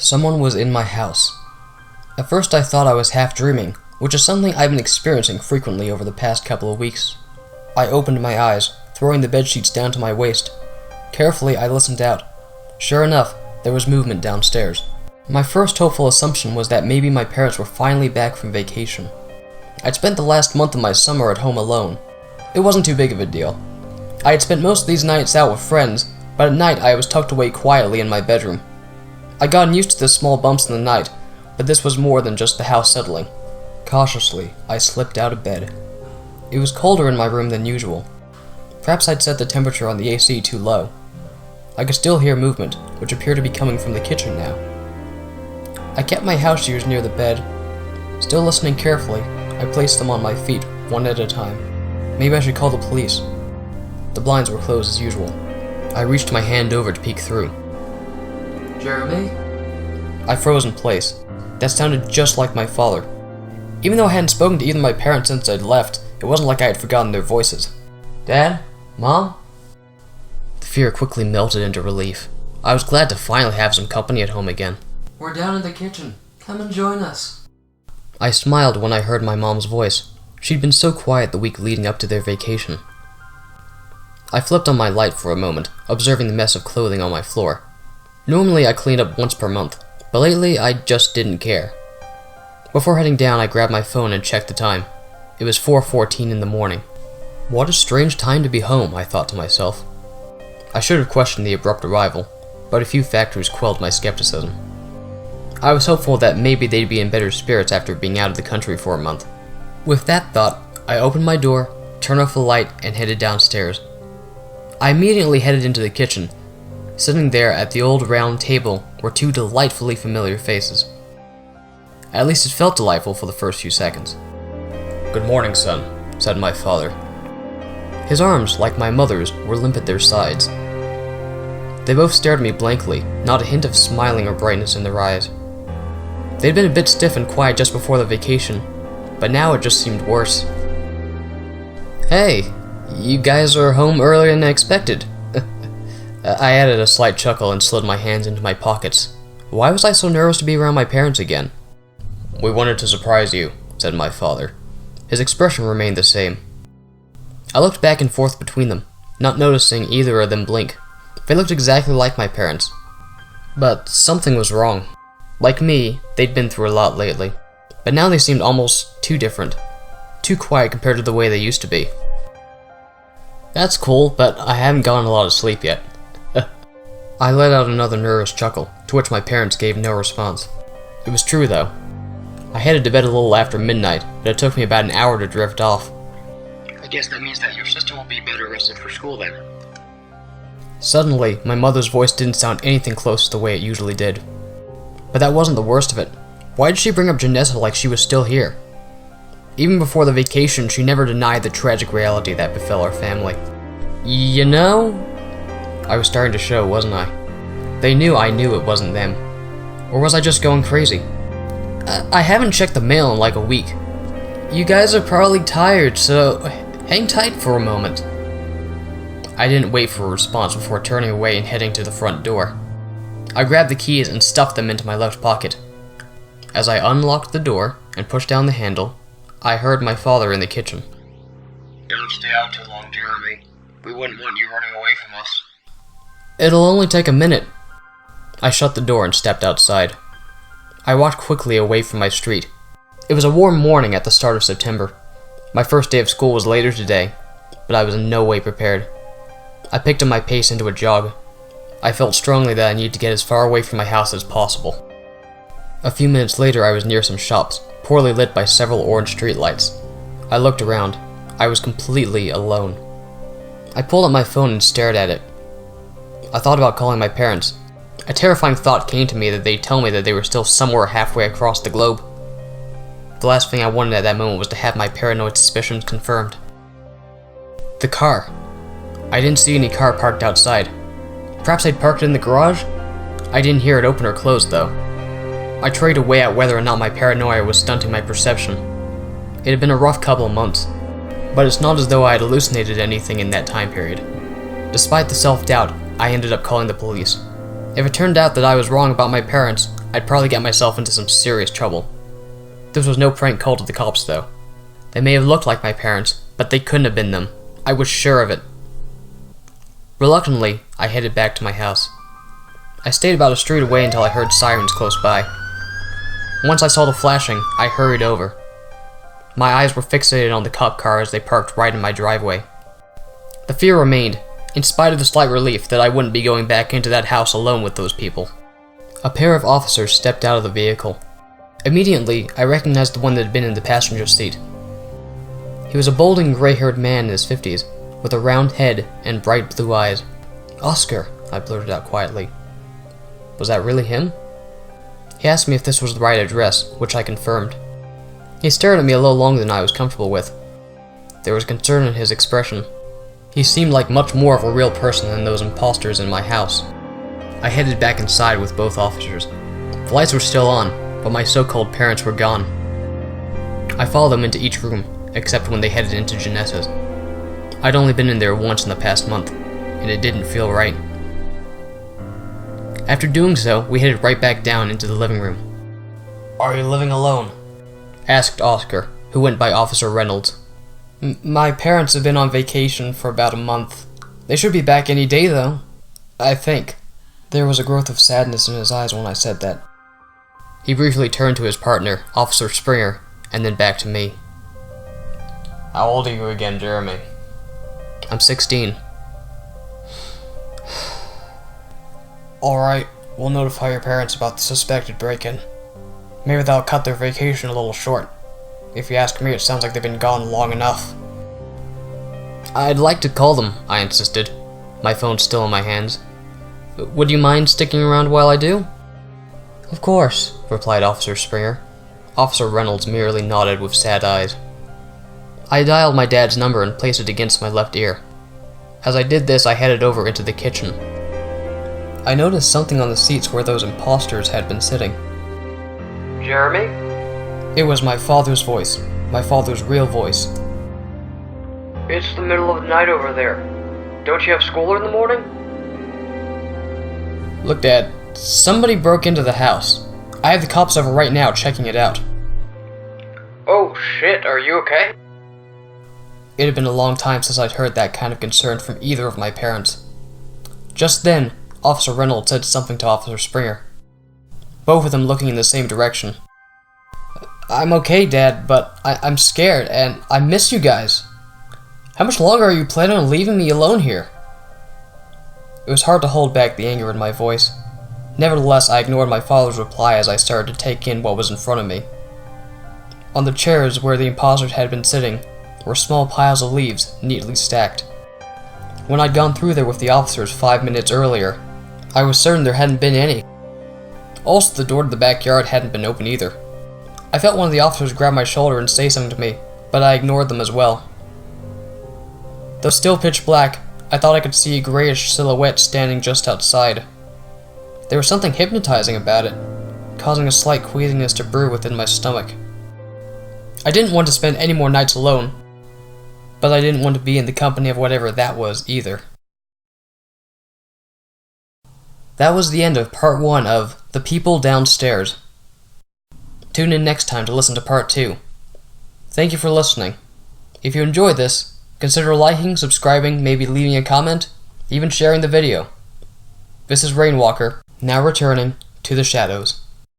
Someone was in my house. At first I thought I was half dreaming, which is something I've been experiencing frequently over the past couple of weeks. I opened my eyes, throwing the bedsheets down to my waist. Carefully I listened out. Sure enough, there was movement downstairs. My first hopeful assumption was that maybe my parents were finally back from vacation. I'd spent the last month of my summer at home alone. It wasn't too big of a deal. I had spent most of these nights out with friends, but at night I was tucked away quietly in my bedroom. I'd gotten used to the small bumps in the night, but this was more than just the house settling. Cautiously, I slipped out of bed. It was colder in my room than usual. Perhaps I'd set the temperature on the AC too low. I could still hear movement, which appeared to be coming from the kitchen now. I kept my house shoes near the bed. Still listening carefully, I placed them on my feet, one at a time. Maybe I should call the police. The blinds were closed as usual. I reached my hand over to peek through. Jeremy? I froze in place. That sounded just like my father. Even though I hadn't spoken to either of my parents since I'd left, it wasn't like I had forgotten their voices. Dad? Mom? The fear quickly melted into relief. I was glad to finally have some company at home again. We're down in the kitchen. Come and join us. I smiled when I heard my mom's voice. She'd been so quiet the week leading up to their vacation. I flipped on my light for a moment, observing the mess of clothing on my floor. Normally I clean up once per month, but lately I just didn't care. Before heading down, I grabbed my phone and checked the time. It was 4:14 in the morning. What a strange time to be home, I thought to myself. I should have questioned the abrupt arrival, but a few factors quelled my skepticism. I was hopeful that maybe they'd be in better spirits after being out of the country for a month. With that thought, I opened my door, turned off the light, and headed downstairs. I immediately headed into the kitchen. Sitting there at the old round table were two delightfully familiar faces. At least it felt delightful for the first few seconds. "Good morning, son," said my father. His arms, like my mother's, were limp at their sides. They both stared at me blankly, not a hint of smiling or brightness in their eyes. They'd been a bit stiff and quiet just before the vacation, but now it just seemed worse. "Hey, you guys are home earlier than I expected." I added a slight chuckle and slid my hands into my pockets. Why was I so nervous to be around my parents again? "We wanted to surprise you," said my father. His expression remained the same. I looked back and forth between them, not noticing either of them blink. They looked exactly like my parents. But something was wrong. Like me, they'd been through a lot lately, but now they seemed almost too different. Too quiet compared to the way they used to be. "That's cool, but I haven't gotten a lot of sleep yet." I let out another nervous chuckle, to which my parents gave no response. It was true, though. I headed to bed a little after midnight, but it took me about an hour to drift off. "I guess that means that your sister will be better rested for school then." Suddenly, my mother's voice didn't sound anything close to the way it usually did. But that wasn't the worst of it. Why did she bring up Janessa like she was still here? Even before the vacation, she never denied the tragic reality that befell our family. "You know?" I was starting to show, wasn't I? They knew I knew it wasn't them. Or was I just going crazy? I haven't checked the mail in like a week. "You guys are probably tired, so hang tight for a moment." I didn't wait for a response before turning away and heading to the front door. I grabbed the keys and stuffed them into my left pocket. As I unlocked the door and pushed down the handle, I heard my father in the kitchen. "Don't stay out too long, Jeremy. We wouldn't want you running away from us." "It'll only take a minute." I shut the door and stepped outside. I walked quickly away from my street. It was a warm morning at the start of September. My first day of school was later today, but I was in no way prepared. I picked up my pace into a jog. I felt strongly that I needed to get as far away from my house as possible. A few minutes later I was near some shops, poorly lit by several orange streetlights. I looked around. I was completely alone. I pulled up my phone and stared at it. I thought about calling my parents. A terrifying thought came to me that they'd tell me that they were still somewhere halfway across the globe. The last thing I wanted at that moment was to have my paranoid suspicions confirmed. The car. I didn't see any car parked outside. Perhaps I'd parked it in the garage? I didn't hear it open or close, though. I tried to weigh out whether or not my paranoia was stunting my perception. It had been a rough couple of months, but it's not as though I had hallucinated anything in that time period. Despite the self-doubt, I ended up calling the police. If it turned out that I was wrong about my parents, I'd probably get myself into some serious trouble. This was no prank call to the cops, though. They may have looked like my parents, but they couldn't have been them. I was sure of it. Reluctantly, I headed back to my house. I stayed about a street away until I heard sirens close by. Once I saw the flashing, I hurried over. My eyes were fixated on the cop car as they parked right in my driveway. The fear remained, in spite of the slight relief that I wouldn't be going back into that house alone with those people. A pair of officers stepped out of the vehicle. Immediately, I recognized the one that had been in the passenger seat. He was a balding, gray-haired man in his 50s, with a round head and bright blue eyes. "Oscar," I blurted out quietly. Was that really him? He asked me if this was the right address, which I confirmed. He stared at me a little longer than I was comfortable with. There was concern in his expression. He seemed like much more of a real person than those imposters in my house. I headed back inside with both officers. The lights were still on, but my so-called parents were gone. I followed them into each room, except when they headed into Janetta's. I'd only been in there once in the past month, and it didn't feel right. After doing so, we headed right back down into the living room. "Are you living alone?" asked Oscar, who went by Officer Reynolds. My parents have been on vacation for about a month. They should be back any day, though. I think." There was a growth of sadness in his eyes when I said that. He briefly turned to his partner, Officer Springer, and then back to me. "How old are you again, Jeremy?" "I'm 16. "Alright, we'll notify your parents about the suspected break-in. Maybe they'll cut their vacation a little short. If you ask me, it sounds like they've been gone long enough." "I'd like to call them," I insisted, my phone still in my hands. "Would you mind sticking around while I do?" "Of course," replied Officer Springer. Officer Reynolds merely nodded with sad eyes. I dialed my dad's number and placed it against my left ear. As I did this, I headed over into the kitchen. I noticed something on the seats where those imposters had been sitting. "Jeremy?" It was my father's voice, my father's real voice. "It's the middle of the night over there. Don't you have school in the morning?" "Look, Dad, somebody broke into the house. I have the cops over right now checking it out." "Oh shit, are you okay?" It had been a long time since I'd heard that kind of concern from either of my parents. Just then, Officer Reynolds said something to Officer Springer, both of them looking in the same direction. "I'm okay, Dad, but I'm scared, and I miss you guys. How much longer are you planning on leaving me alone here?" It was hard to hold back the anger in my voice. Nevertheless, I ignored my father's reply as I started to take in what was in front of me. On the chairs where the imposters had been sitting were small piles of leaves, neatly stacked. When I'd gone through there with the officers 5 minutes earlier, I was certain there hadn't been any. Also, the door to the backyard hadn't been open either. I felt one of the officers grab my shoulder and say something to me, but I ignored them as well. Though still pitch black, I thought I could see a grayish silhouette standing just outside. There was something hypnotizing about it, causing a slight queasiness to brew within my stomach. I didn't want to spend any more nights alone, but I didn't want to be in the company of whatever that was either. That was the end of part 1 of The People Downstairs. Tune in next time to listen to part 2. Thank you for listening. If you enjoyed this, consider liking, subscribing, maybe leaving a comment, even sharing the video. This is Rainwalker, now returning to the shadows.